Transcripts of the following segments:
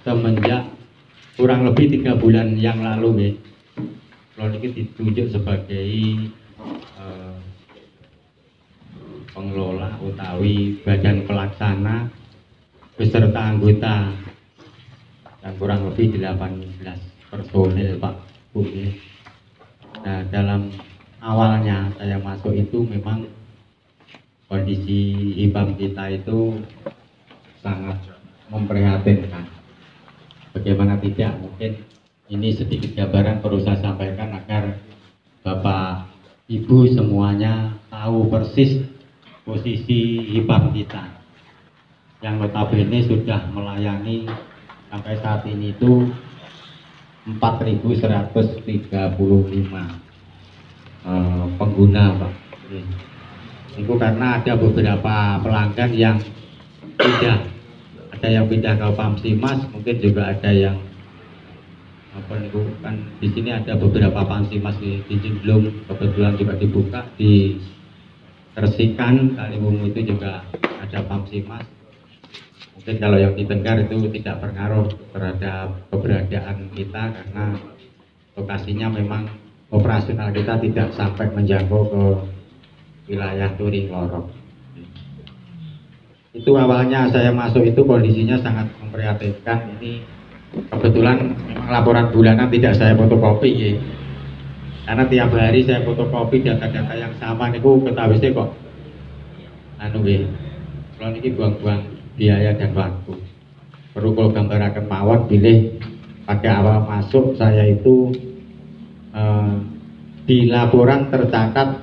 semenjak kurang lebih 3 bulan yang lalu ya, kalau ini ditunjuk sebagai pengelola utawi badan pelaksana beserta anggota yang kurang lebih 18 personil Pak Bu. Nah, dalam awalnya saya masuk itu memang kondisi IPAM kita itu sangat memprihatinkan. Bagaimana tidak, mungkin ini sedikit gambaran perlu saya sampaikan agar Bapak Ibu semuanya tahu persis posisi IPAM kita yang notabene sudah melayani sampai saat ini itu 4.135 pengguna Pak. Itu karena ada beberapa pelanggan yang pindah, ada yang pindah ke Pamsimas, mungkin juga ada yang kan di sini ada beberapa Pamsimas di Jinglung kebetulan juga dibuka, di Kersikan Kaliwungu itu juga ada Pamsimas. Mungkin kalau yang di Tenggar itu tidak berpengaruh terhadap keberadaan kita karena lokasinya memang operasional kita tidak sampai menjangkau ke wilayah Turing Lorok. Itu awalnya saya masuk itu kondisinya sangat memprihatinkan. Ini kebetulan memang laporan bulanan tidak saya fotokopi ya. Karena tiap hari saya fotokopi data-data yang sama niku ketawisnya kok anu ya. Kalau ini buang-buang biaya dan waktu. Perlu kalau gambaraken mawon pilih pada awal masuk saya itu di laporan tercatat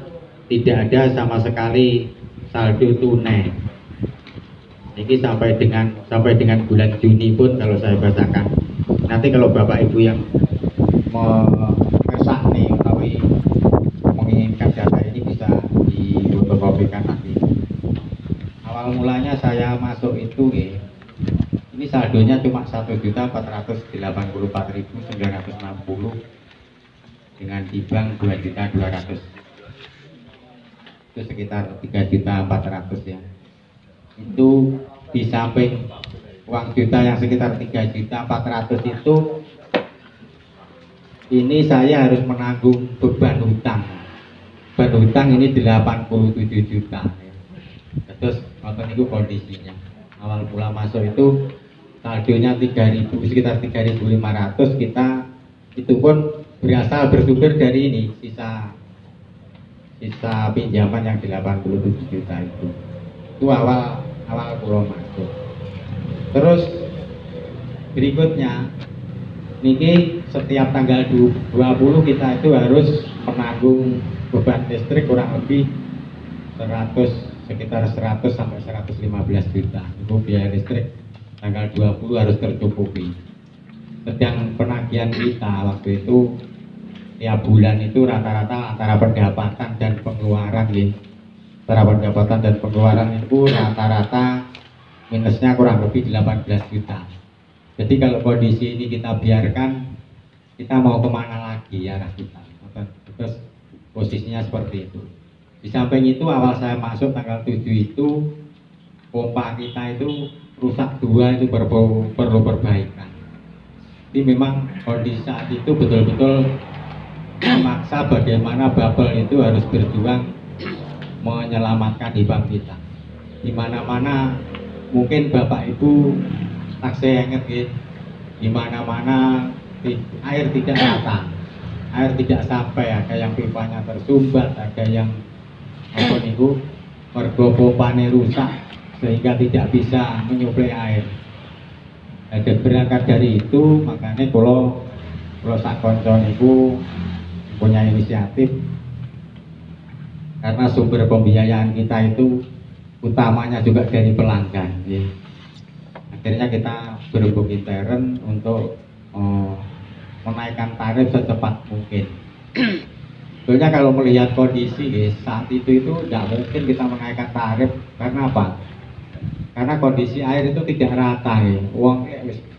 tidak ada sama sekali saldo tunai. Ini sampai dengan bulan Juni pun kalau saya bacakan. Nanti kalau Bapak Ibu yang mengesak nih tapi menginginkan data ini bisa difotokopikan nanti. Awal mulanya saya masuk itu ini saldonya cuma 1.484.960 dengan di bank 2.200.000, itu sekitar 3.400.000 ya. Itu di samping uang juta yang sekitar 3.400.000 itu, ini saya harus menanggung beban hutang. Beban hutang ini 87 juta ya. Terus nonton itu kondisinya awal mula masuk itu saldonya 3.000, sekitar 3.500. Kita itu pun berasal bersumber dari ini sisa pinjaman yang 87 juta itu awal pulau masuk. Terus berikutnya niki setiap tanggal 20 kita itu harus menanggung beban listrik kurang lebih sekitar 100 sampai 115 juta. Itu biaya listrik tanggal 20 harus tercukupi. Sedang penagihan kita waktu itu tiap bulan itu rata-rata antara pendapatan dan pengeluaran ya. Antara pendapatan dan pengeluaran itu rata-rata minusnya kurang lebih 18 juta. Jadi kalau kondisi ini kita biarkan, kita mau kemana lagi ya kita. Terus posisinya seperti itu. Di samping itu awal saya masuk tanggal 7 itu pompa kita itu rusak 2, itu perlu perbaikan. Jadi memang kondisi saat itu betul-betul memaksa bagaimana bubble itu harus berjuang menyelamatkan IPAM kita. Di mana-mana mungkin Bapak Ibu tak saya ingat gitu, di mana-mana air tidak rata, air tidak sampai, ada yang pipanya tersumbat, ada yang mergo pompane rusak sehingga tidak bisa menyuplai air. Dan berangkat dari itu makanya kalau sak konco niku punya inisiatif, karena sumber pembiayaan kita itu utamanya juga dari pelanggan ya. Akhirnya kita berhubung intern untuk menaikkan tarif secepat mungkin. Sebetulnya kalau melihat kondisi saat itu tidak mungkin kita menaikkan tarif. Karena apa? Karena kondisi air itu tidak rata ya. Uang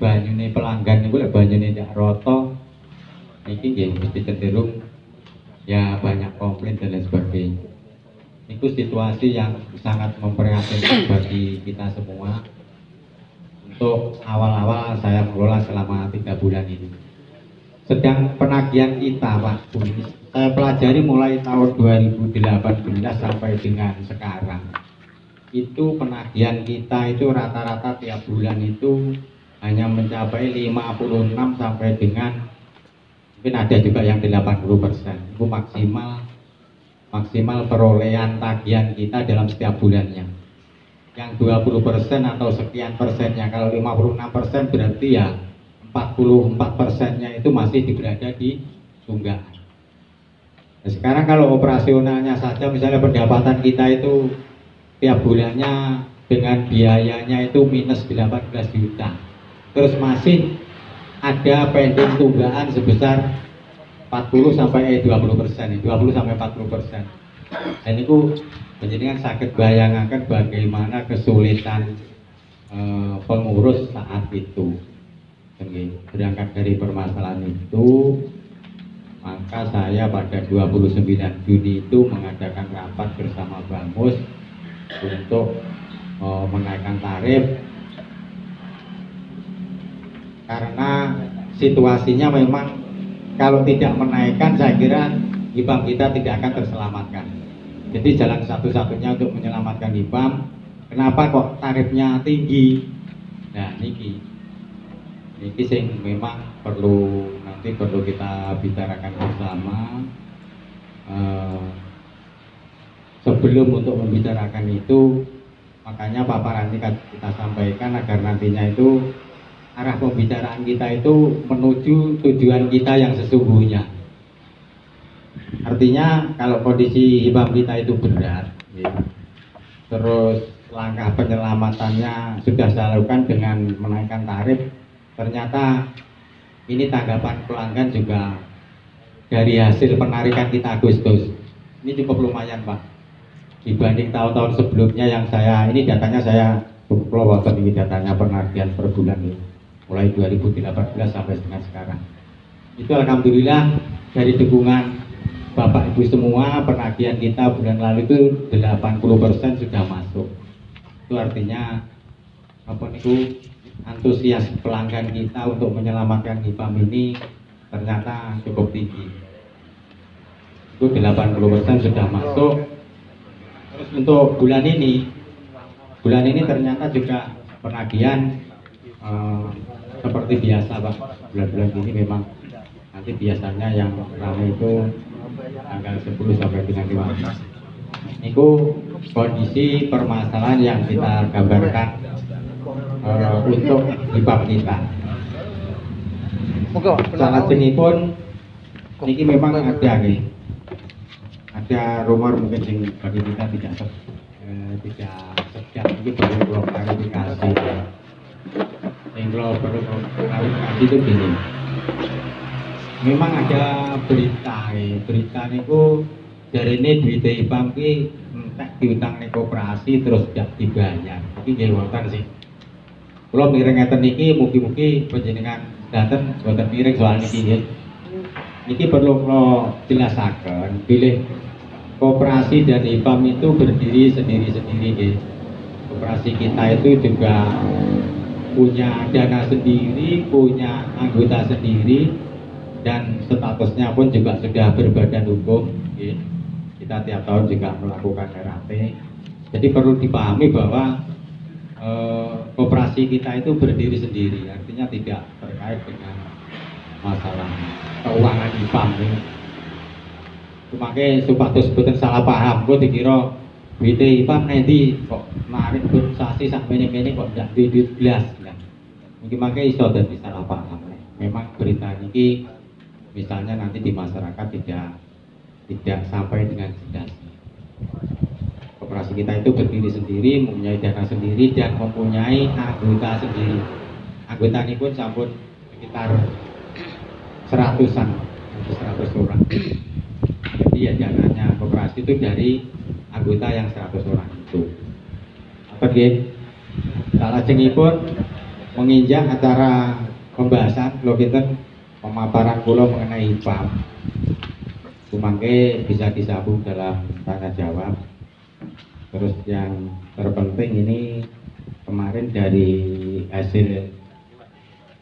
banyune pelanggan itu banyune tidak roto. Ini mesti cenderung ya banyak komplain dan lain sebagainya. Itu situasi yang sangat memprihatinkan bagi kita semua. untuk awal-awal saya mengelola selama 3 bulan ini. Sedang penagihan kita Pak Bu, saya pelajari mulai tahun 2018 sampai dengan sekarang. Itu penagihan kita itu rata-rata tiap bulan itu hanya mencapai 56 sampai dengan mungkin ada juga yang 80%. Itu maksimal perolehan tagihan kita dalam setiap bulannya. Yang 20% atau sekian persennya, kalau 56% berarti ya 44%-nya itu masih berada di tunggakan. Nah, sekarang kalau operasionalnya saja misalnya pendapatan kita itu tiap bulannya dengan biayanya itu minus 18 juta, terus masih ada pending tunggakan sebesar 40 sampai 20%, 20 sampai 40%. Dan itu menjadikan sakit bayangkan bagaimana kesulitan pengurus saat itu. Berangkat dari permasalahan itu, maka saya pada 29 Juni itu mengadakan rapat bersama Bamus untuk menaikkan tarif, karena situasinya memang kalau tidak menaikkan saya kira IPAM kita tidak akan terselamatkan. Jadi jalan satu-satunya untuk menyelamatkan IPAM, kenapa kok tarifnya tinggi? Nah ini sing memang nanti perlu kita bicarakan bersama. Sebelum untuk membicarakan itu, makanya paparan ini kita sampaikan agar nantinya itu arah pembicaraan kita itu menuju tujuan kita yang sesungguhnya. Artinya kalau kondisi IPAM kita itu berat, ya, terus langkah penyelamatannya sudah saya lakukan dengan menaikkan tarif, ternyata ini tanggapan pelanggan juga dari hasil penarikan kita Agustus ini cukup lumayan Pak, dibanding tahun-tahun sebelumnya yang ini datanya saya keluarkan, ini datanya penagihan per bulan ini mulai 2018 sampai dengan sekarang. Itu alhamdulillah dari dukungan Bapak Ibu semua, penagihan kita bulan lalu itu 80% sudah masuk. Itu artinya antusias pelanggan kita untuk menyelamatkan IPAM ini ternyata cukup tinggi. Itu 80% sudah masuk. Terus untuk bulan ini ternyata juga penagihan seperti biasa Pak. Bulan-bulan ini memang nanti biasanya yang ramai itu tanggal 10 sampai dengan 15. Itu kondisi permasalahan yang kita gambarkan untuk IPAM kita. Salah pun ini memang ada rumor mungkin yang bagi kita tidak sejak ini perlu klarifikasi. Yang perlu klarifikasi itu gini. Memang ada berita itu dari ini duit IPAM ini entek diutang ning koperasi terus tidak dibayar. Iki nggih wonten sih. Kula miring ngeten iki mugi-mugi panjenengan dateng boten miring soal niki nggih. Niki perlu kula jelasaken, bilih koperasi dan IPAM itu berdiri sendiri-sendiri nggih. Koperasi kita itu juga punya dana sendiri, punya anggota sendiri, dan statusnya pun juga sudah berbadan hukum. Nggih. Kita tiap tahun juga melakukan RAT. Jadi perlu dipahami bahwa koperasi kita itu berdiri sendiri, artinya tidak terkait dengan masalah keuangan IPAM. Makanya supados boten salah paham, kok dikira duit IPAM nanti kok narik sasi sak mene-mene kok ndak duit blas. Mungkin makanya iso dadi salah paham. Memang berita ini misalnya nanti di masyarakat tidak sampai dengan jelas. Koperasi kita itu berdiri sendiri, mempunyai dana sendiri, dan mempunyai anggota sendiri. Anggota ini pun sampun sekitar 100 orang. Jadi ya dananya koperasi itu dari anggota yang 100 orang itu. Oke, salah pun menginjak acara pembahasan kita pemaparan kula mengenai IPAM. Kumangke bisa disambung dalam tanya jawab. Terus yang terpenting ini kemarin dari hasil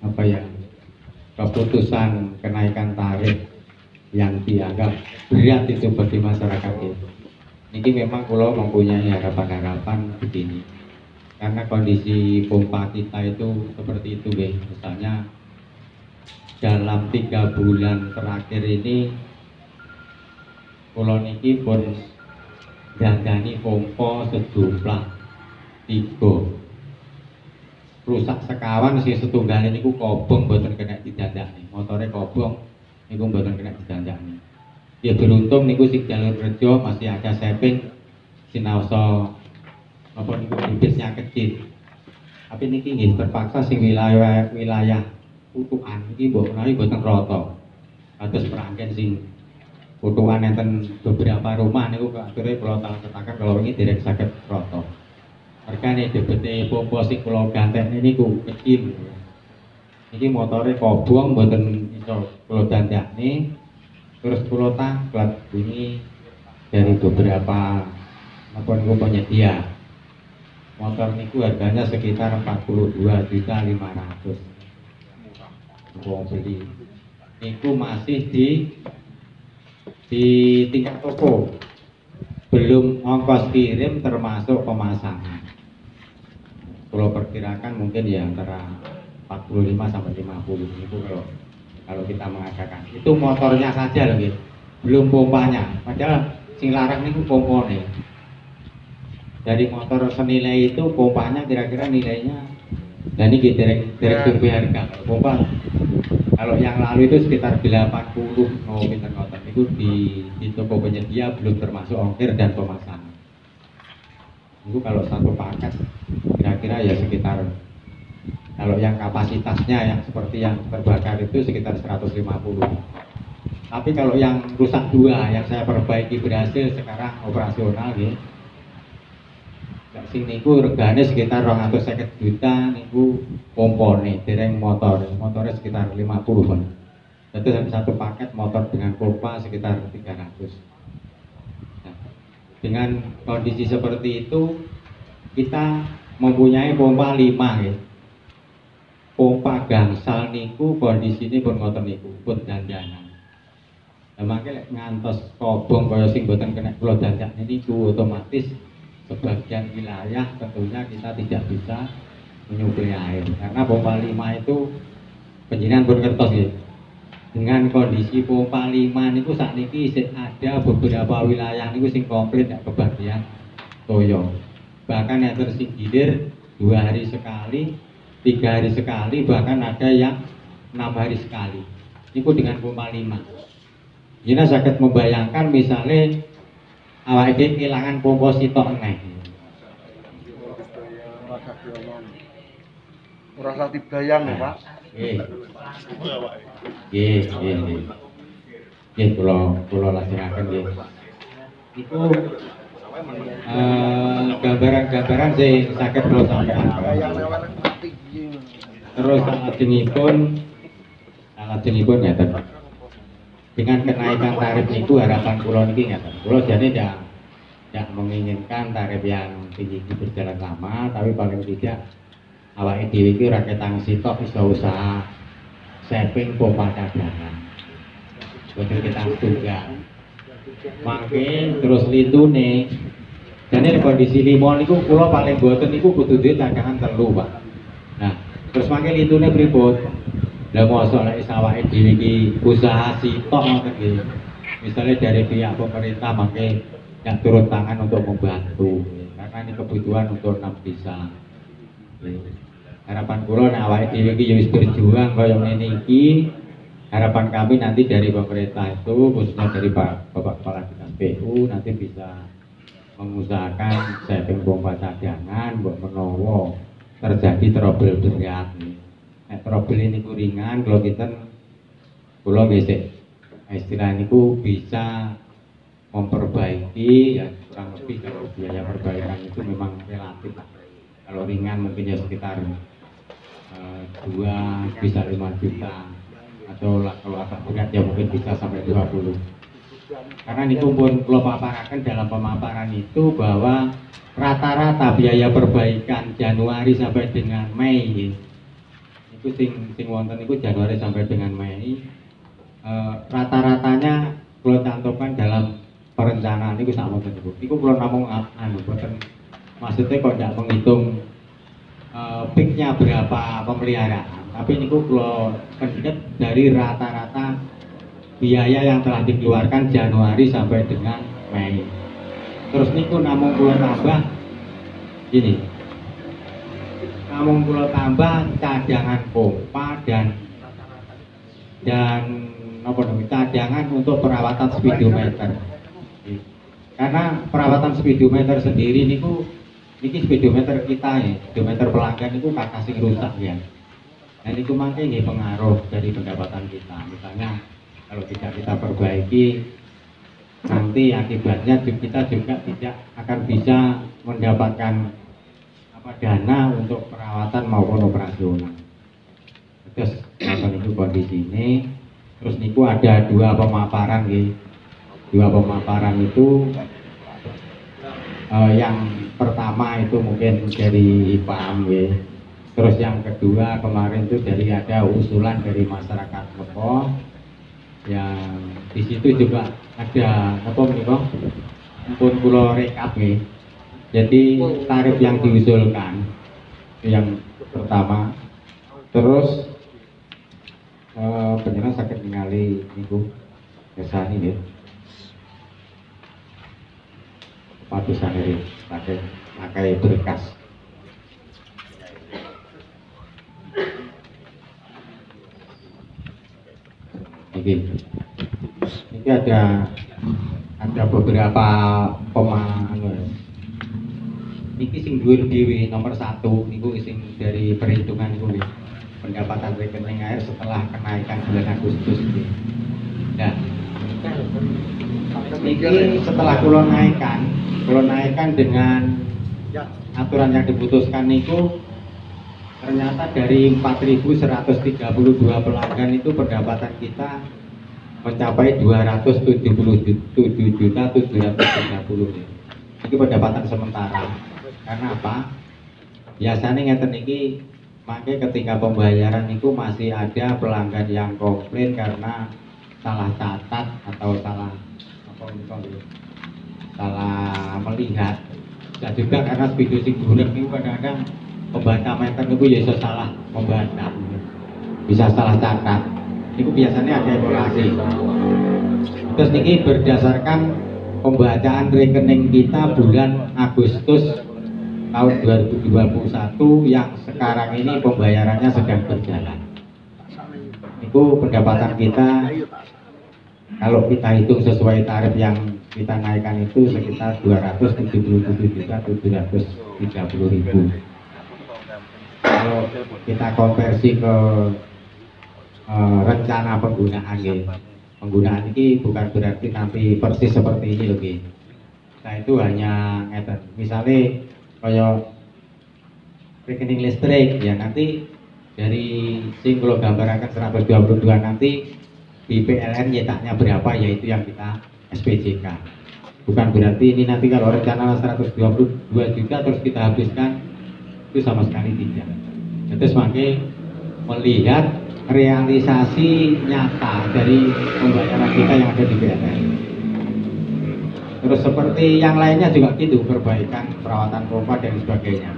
apa ya, keputusan kenaikan tarif yang dianggap berat itu bagi masyarakat itu. Ini memang kalau mempunyai harapan-harapan begini, karena kondisi pompa kita itu seperti itu, misalnya dalam 3 bulan terakhir ini kula niki pun dandani pompa sejumlah 3 rusak sekawan, sing setunggal niku kobong mboten kena didandani, motore kobong niku mboten kena didandani. Ya beruntung niku sing jalur kerja masih ada saving sinaosa apa niku bibitnya kecil. Tapi niki nggih terpaksa sing wilayah Putukan iki mbok menawi mboten rata. Kados perangken sing Putukan enten beberapa rumah niku akhire kula taketaken kalau ini derek saged rata. Merkane debete pompa sing kula gantekne niku kecil. Iki motore kobong mboten iso kula dandakne. Terus kula tanglet bunyi dari beberapa apa niku penyedia. Motor niku harganya sekitar 42.500.000. Wong beli niku masih di tingkat toko, belum ongkos kirim termasuk pemasangan. Kalau perkirakan mungkin ya antara 45 sampai 50 itu kalau kita mengadakan. Itu motornya saja loh, gitu. Belum pompanya. Padahal sing larang niku pompone. Dari motor senilai itu pompanya kira-kira nilainya. Dan ini direct survei harga. Pompa kalau yang lalu itu sekitar 80 pinter ngoten. Itu di toko penyedia belum termasuk ongkir dan pemasangan. Itu kalau satu paket kira-kira ya sekitar, kalau yang kapasitasnya yang seperti yang terbakar itu sekitar 150. Tapi kalau yang rusak 2 yang saya perbaiki berhasil sekarang operasional gitu. Sing niku regane sekitar 250 juta niku pompone, dereng motornya sekitar 50 kan. Jadi satu paket motor dengan pompa sekitar 300. Nah, dengan kondisi seperti itu kita mempunyai pompa 5 ya. Pompa gangsal niku kondisine pun ngoten niku, pun dandanan. Lah mangke lek ngantos kobong kaya sing mboten kena kula dandakne niku otomatis sebagian wilayah tentunya kita tidak bisa menyuplai air karena pompa 5 itu penjinan pun kertos ya. Dengan kondisi pompa 5 niku sakniki isih ada beberapa wilayah niku sing komplit gak kebagian toyo. Bahkan yang tersinggir 2 hari sekali, 3 hari sekali, bahkan ada yang 6 hari sekali. Niku dengan pompa 5. Jadi sakit membayangkan misalnya awak dhewe kehilangan pompa sitok neh. Ora usah dibayang lho, Pak. Nggih. Nggih. Nggih, kula lajengaken nggih. Iku gambaran-gambaran sing saged kula sampaikan. Terus salajengipun ngeten. Dengan kenaikan tarif niku harapan kula niki ngeten. Kula jane tidak menginginkan tarif yang tinggi berjalan lama, tapi paling tidak awake dhewe iki ora ketang sitok iso usaha saving pompa cadangan. Boten ketang tunggal. Mangke terus litune. Jane kondisi limon niku kula paling boten niku kudu duwe cadangan 3, Pak. Nah, terus mangke litune pripun? Lah mosok lek awake dhewe iki usaha sitok ngoten nggih. Misalnya dari pihak pemerintah mangke yang turun tangan untuk membantu, karena ini kebutuhan untuk 6 desa. Harapan kula nek awake dhewe iki ya wis berjuang kaya ngene iki, harapan kami nanti dari pemerintah itu khususnya dari Bapak Kepala Dinas PU nanti bisa mengusahakan saving pompa cadangan mbok menawa terjadi trouble berat. Nek trouble niku ringan kalau kita kula nggih istilah niku bisa memperbaiki ya kurang lebih kalau biaya perbaikan itu memang relatif lah. Kalau ringan mungkin ya sekitar 2 bisa 5 juta atau kalau agak berat ya mungkin bisa sampai 20. Karena niku pun kula paparaken dalam pemaparan itu bahwa rata-rata biaya perbaikan Januari sampai dengan Mei nggih. Niku sing wonten niku Januari sampai dengan Mei. Rata-ratanya kula cantumkan dalam perencanaan niku sak wonten niku. Niku kula namung boten maksudnya kok ndak menghitung peaknya berapa pemeliharaan, tapi niku kula pendekat dari rata-rata biaya yang telah dikeluarkan Januari sampai dengan Mei. Terus niku namung kula tambah gini, namung kula tambah cadangan pompa dan apa namanya, cadangan untuk perawatan speedometer. Karena perawatan speedometer sendiri niku niki speedometer kita ya, speedometer pelanggan itu kata sing rusak ya. Nah niku mangke nggih pengaruh dari pendapatan kita. Misalnya kalau tidak kita perbaiki, nanti akibatnya kita juga tidak akan bisa mendapatkan dana untuk perawatan maupun operasional. Terus itu kondisi ini. Terus niku ada dua pemaparan nggih. Dua pemaparan itu yang pertama itu mungkin dari IPAM ya. Terus yang kedua kemarin itu dari ada usulan dari masyarakat Lepo yang di situ juga ada apa niku pun kula rekap ya. Jadi tarif yang diusulkan yang pertama, terus penjelas sakit ningali niku kesani ya. Patusan dari pakai berkas. Ini ada beberapa niki sing dhuwur dhewe nomor 1 niku sing dari perhitungan niku pendapatan rekening air setelah kenaikan bulan Agustus ini. Nah, niki setelah kula naikkan dengan aturan yang diputuskan niku ternyata dari 4.132 pelanggan itu pendapatan kita mencapai 277.730.000. Ini pendapatan sementara. Karena apa? Biasanya ngeten niki makanya ketika pembayaran itu masih ada pelanggan yang komplain karena salah catat atau salah melihat. Dan juga karena video sing buruk itu kadang-kadang pembaca meter itu ya salah membaca, bisa salah catat. Itu biasanya ada evaluasi. Terus ini berdasarkan pembacaan rekening kita bulan Agustus tahun 2021 yang sekarang ini pembayarannya sedang berjalan. Itu pendapatan kita kalau kita hitung sesuai tarif yang kita naikkan itu sekitar 277.730.000. Kalau kita konversi ke rencana penggunaan penggunaan ini bukan berarti nanti persis seperti ini loh Nah itu hanya ngeten. Misalnya kayak rekening listrik ya nanti dari sing kalau gambarkan 122 nanti di PLN nyetaknya berapa yaitu yang kita SPJK. Bukan berarti ini nanti kalau rencana 122 juta terus kita habiskan, itu sama sekali tidak. Terus makanya melihat realisasi nyata dari pembayaran kita yang ada di PLN. Terus seperti yang lainnya juga gitu, perbaikan perawatan pompa dan sebagainya.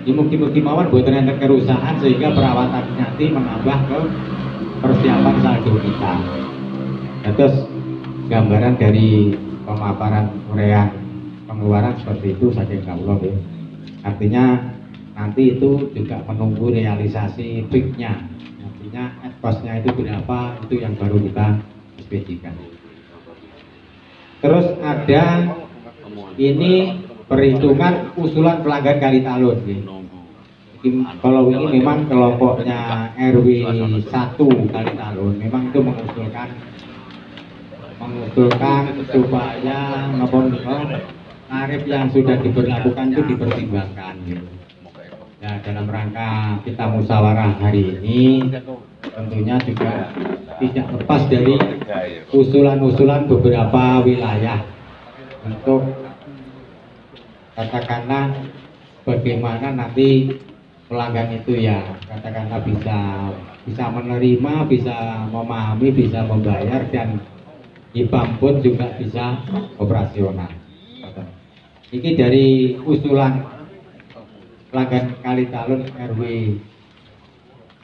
Ini mungkin mawon buatan enten kerusakan sehingga perawatan nanti menambah ke persiapan saldo kita. Terus gambaran dari pemaparan urean pengeluaran seperti itu saja kawula nggih. Artinya nanti itu juga menunggu realisasi peaknya. Artinya cost-nya itu berapa, itu yang baru kita spesifikasikan. Terus ada ini perhitungan usulan pelanggan kali talun. Kalau ini memang kelompoknya RW 1 kali talun, memang itu mengusulkan supaya tarif yang sudah diberlakukan itu dipertimbangkan. Nah, dalam rangka kita musyawarah hari ini, tentunya juga tidak lepas dari usulan-usulan beberapa wilayah untuk katakanlah bagaimana nanti pelanggan itu ya katakanlah bisa menerima, bisa memahami, bisa membayar, dan IPAM pun juga bisa operasional. Ini dari usulan pelanggan Kalitalun RW,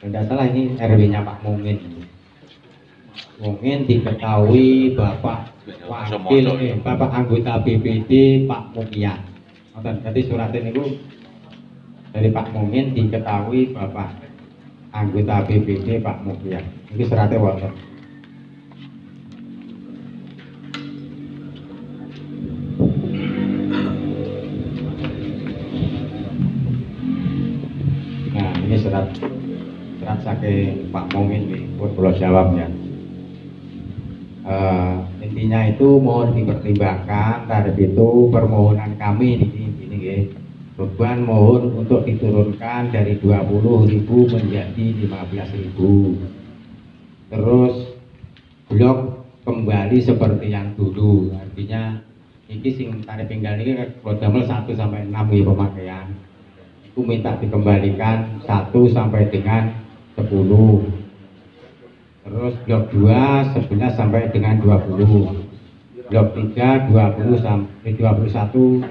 tidak salah ini RW-nya Pak Mungin. Mungkin diketahui Bapak Bapak anggota BPD Pak Mukian. Jadi surat ini dari Pak Mungin diketahui Bapak anggota BPD Pak Mukian. Ini suratnya wonten. Nah, ini surat saking Pak Mungin nih, pun kalau jawab ya. Intinya itu mohon dipertimbangkan tarif itu permohonan kami ini beban mohon untuk diturunkan dari 20.000 menjadi 15.000. Terus blok kembali seperti yang dulu, artinya ini sing tarif tinggal ini kalau damel 1 sampai 6 ya pemakaian itu minta dikembalikan 1 sampai dengan 10. Terus blok 2 11 sampai dengan 20, blok 3 20 sampai 21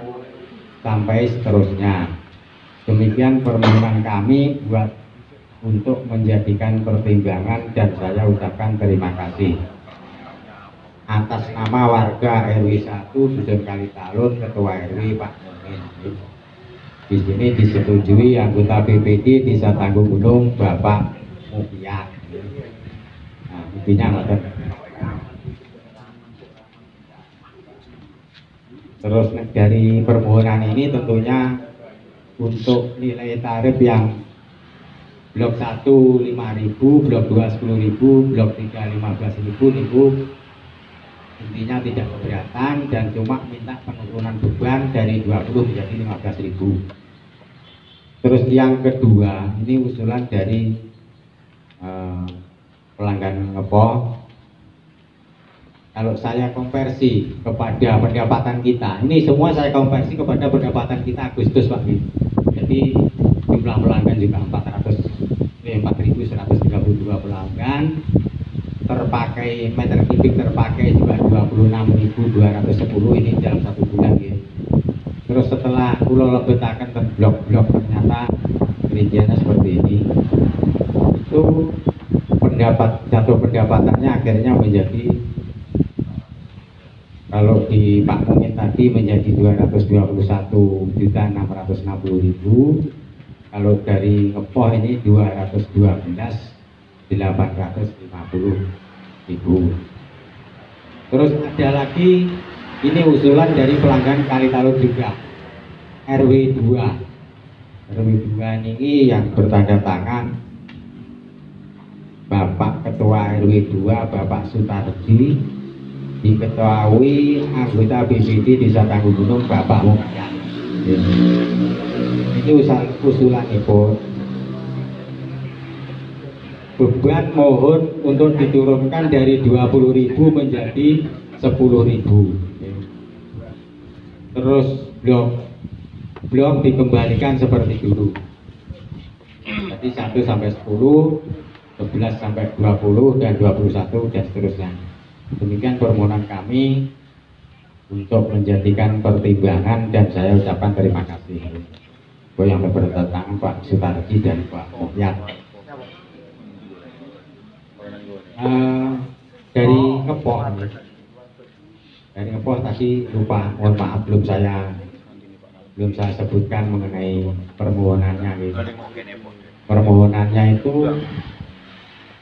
sampai seterusnya. Demikian permohonan kami buat untuk menjadikan pertimbangan, dan saya ucapkan terima kasih atas nama warga RW 1 Dusun Kalitalun, Ketua RW Pak Mungin. Di sini disetujui anggota BPD Desa Tanggung Gunung Bapak Mukian. Intinya terus dari permohonan ini tentunya untuk nilai tarif yang blok 1 5.000, blok 2 10.000, blok 3 15.000 itu intinya tidak keberatan dan cuma minta penurunan beban dari 20 menjadi 15.000. Terus yang kedua ini usulan dari pelanggan ngepo. Kalau saya konversi kepada pendapatan kita, ini semua saya konversi kepada pendapatan kita Agustus Pak. Jadi jumlah pelanggan juga 4.132 pelanggan, terpakai meter kubik terpakai juga 26.210 ini dalam 1 bulan ya. Terus setelah pulau lebetakan blok-blok ternyata rinciannya seperti ini. Itu jatuh pendapatannya akhirnya menjadi, kalau di Pak Mungin tadi menjadi 221.660.000, kalau dari Ngepoh ini 212.850.000. Terus ada lagi ini usulan dari pelanggan Kalitalun juga, RW 2. RW 2 ini yang bertanda tangan Bapak Ketua RW 2 Bapak Sutarji, diketahui anggota BPD Desa Tanggung Gunung Bapak Mukian. Ini usulan itu beban mohon untuk diturunkan dari 20.000 menjadi 10.000. Terus blok dikembalikan seperti dulu. Jadi 1 sampai 10, 11 sampai 20 dan 21 dan seterusnya. Demikian permohonan kami untuk menjadikan pertimbangan, dan saya ucapkan terima kasih buat yang bertentang Pak Sutarji dan Pak Mukyat. Dari Ngepoh tadi lupa, mohon maaf belum saya sebutkan mengenai permohonannya gitu. Permohonannya itu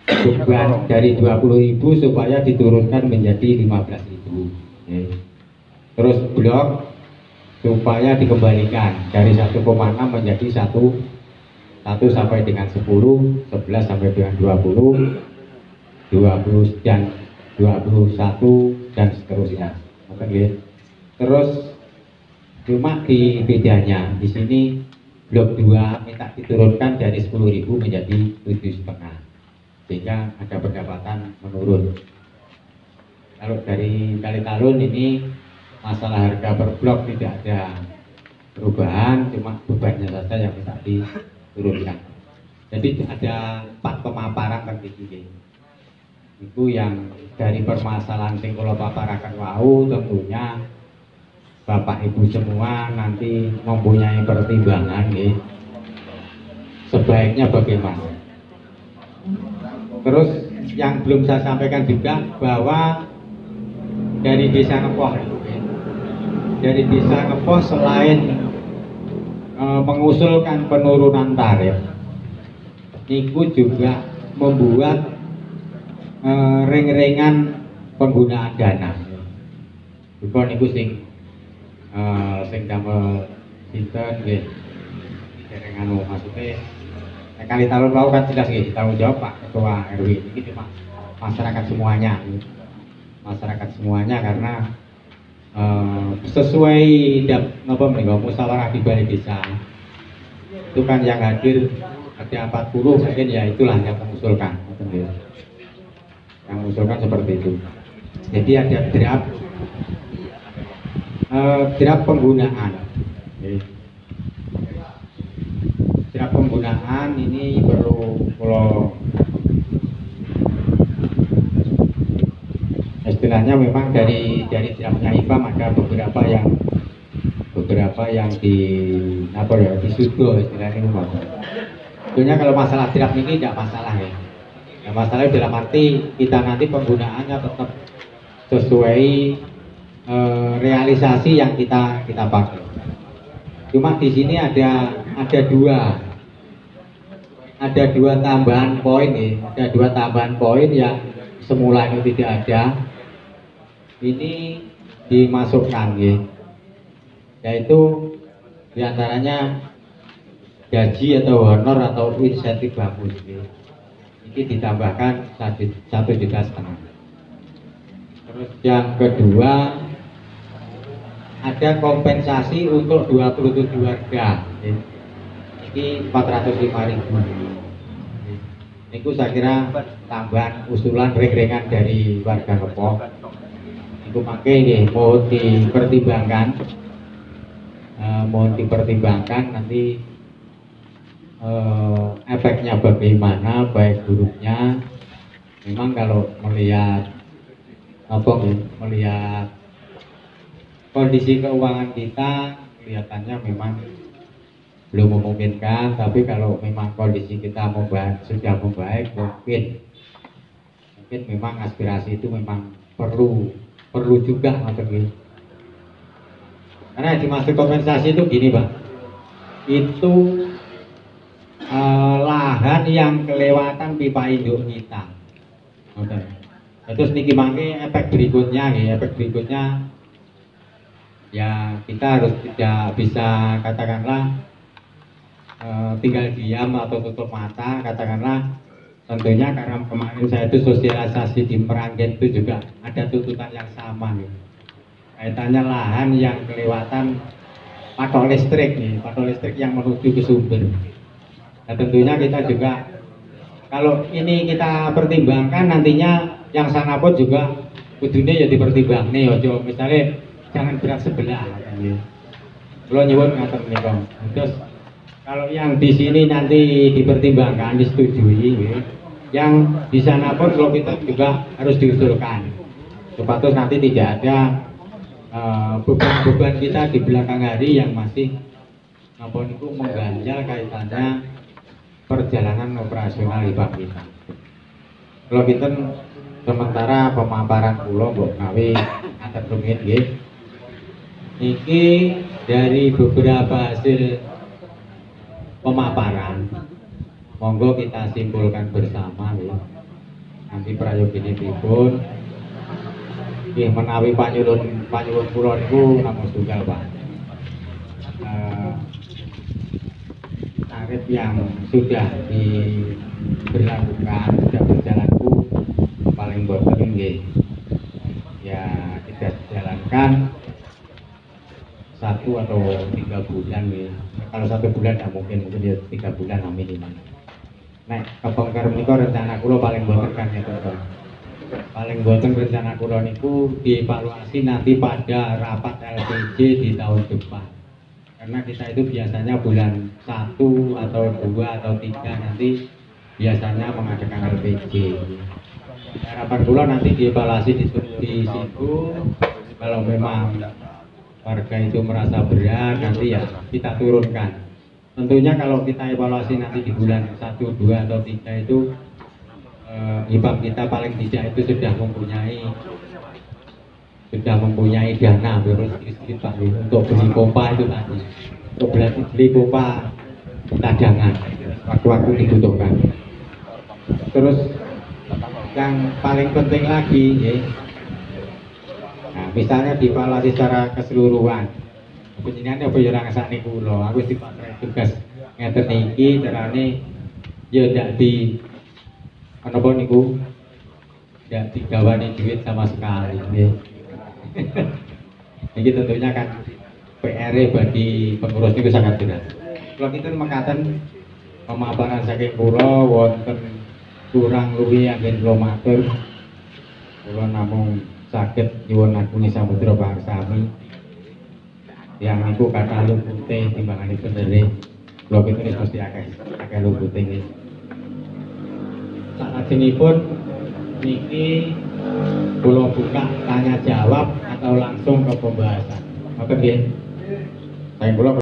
beban dari 20.000 supaya diturunkan menjadi 15.000. Terus blok supaya dikembalikan dari 1,6 menjadi 1 sampai dengan 10, 11 sampai dengan 20, 20 dan 21 dan seterusnya. Terus cuma di bedanya di sini blok 2 minta diturunkan dari 10.000 menjadi 7,5. sehingga ada pendapatan menurun. Kalau dari Kalitalun ini masalah harga per blok tidak ada perubahan, cuma bebannya saja yang bisa diturunkan. Jadi ada 4 pemaparan tertinggi. Itu yang dari permasalahan sing kula paparaken wau, tentunya Bapak Ibu semua nanti mempunyai pertimbangan nggih. Sebaiknya bagaimana? Terus yang belum saya sampaikan juga bahwa dari Desa Ngepoh, dari Desa Ngepoh selain mengusulkan penurunan tarif, niku juga membuat ring-ringan penggunaan dana. Bukan niku sing damel sinten nggih. Dereng maksudnya kali tahun lalu kan jelas nggih tanggung jawab Pak Ketua RW ini cuma masyarakat semuanya. Masyarakat semuanya karena sesuai musyawarah di balai desa itu kan yang hadir ada 40 mungkin ya itulah yang mengusulkan seperti itu. Jadi ada draft penggunaan. Draft penggunaan ini perlu kalau istilahnya memang dari draftnya IPAM ada beberapa yang disuduh istilahnya itu. Sebetulnya kalau masalah draft ini tidak masalah ya. Nah, masalahnya dalam arti kita nanti penggunaannya tetap sesuai realisasi yang kita pakai. Cuma di sini ada dua tambahan poin ya. Ada 2 tambahan poin yang semula itu tidak ada. Ini dimasukkan ya. Yaitu diantaranya gaji atau honor atau insentif bagus ya. Ini ditambahkan 1,5 juta. Terus yang kedua ada kompensasi untuk 27 warga ya. Ini 405.000. Itu saya kira tambahan usulan ring-ringan dari warga Ngepoh. Itu pakai nih mohon dipertimbangkan nanti efeknya bagaimana, baik buruknya. Memang kalau melihat kondisi keuangan kita kelihatannya memang belum memungkinkan, tapi kalau memang kondisi kita sudah membaik, mungkin memang aspirasi itu memang perlu juga gitu. Karena dimaksud kompensasi itu gini Pak, itu lahan yang kelewatan pipa induk kita. Terus niki mangke efek berikutnya ya kita harus tidak bisa katakanlah tinggal diam atau tutup mata, katakanlah. Tentunya karena kemarin saya itu sosialisasi di Meranggen itu juga ada tuntutan yang sama nih. Kaitannya lahan yang kelewatan patok listrik yang menuju ke sumber. Nah tentunya kita juga kalau ini kita pertimbangkan nantinya yang sana pun juga kudune ya dipertimbang nih ojo misalnya jangan berat sebelah katanya. Kalau nyuwun ngaten menika. Terus kalau yang di sini nanti dipertimbangkan, disetujui, yang di sana pun kalau kita juga harus diusulkan. Supaya nanti tidak ada beban-beban kita di belakang hari yang masih itu mengganjal kaitannya perjalanan operasional IPAM kita. Kalau kita sementara pemaparan pulau mbok gawe atur rumit nggih. Iki dari beberapa hasil pemaparan, monggo kita simpulkan bersama ya. Nanti prayogine pripun? Nggih menawi panyuwun kula niku namung tunggal Pak. Tarif yang sudah diberlakukan, sudah berjalan paling boten nggih. Ya tidak dijalankan 1 atau 3 bulan ya. Kalau 1 bulan tidak mungkin ya 3 bulan minimal. nek kebongkar menika rencana kula paling boten kan ya teman. Paling boten rencana kula niku dievaluasi nanti pada rapat LPJ di tahun depan. Karena kita itu biasanya bulan 1 atau 2 atau 3 nanti biasanya mengadakan LPJ. Harapan kula nanti dievaluasi di situ, kalau memang warga itu merasa berat nanti ya kita turunkan. Tentunya kalau kita evaluasi nanti di bulan 1, 2 atau 3 itu IPAM kita paling tidak itu sudah mempunyai dana sedikit Pak untuk beli pompa itu tadi, untuk beli pompa cadangan waktu-waktu dibutuhkan. Terus yang paling penting lagi ya, nah, misalnya dievaluasi secara keseluruhan. Penjinane apa ya ora ngesakne kula, aku wis dipasrahi tugas ngeten iki carane ya ndak di menapa niku ndak digawani duit sama sekali nggih. Ini tentunya kan PR bagi pengurus niku sangat berat. Kula kinten mekaten pemaparan saking kula wonten kurang luwih anggen kula matur. Kula namung saged nyuwun agunging samudra pangsami yang niku kata lupute timbangan bener kula pinten mesti akeh lupute nggih. Salajengipun niki kula buka tanya jawab atau langsung ke pembahasan. Ngoten nggih. Saya kula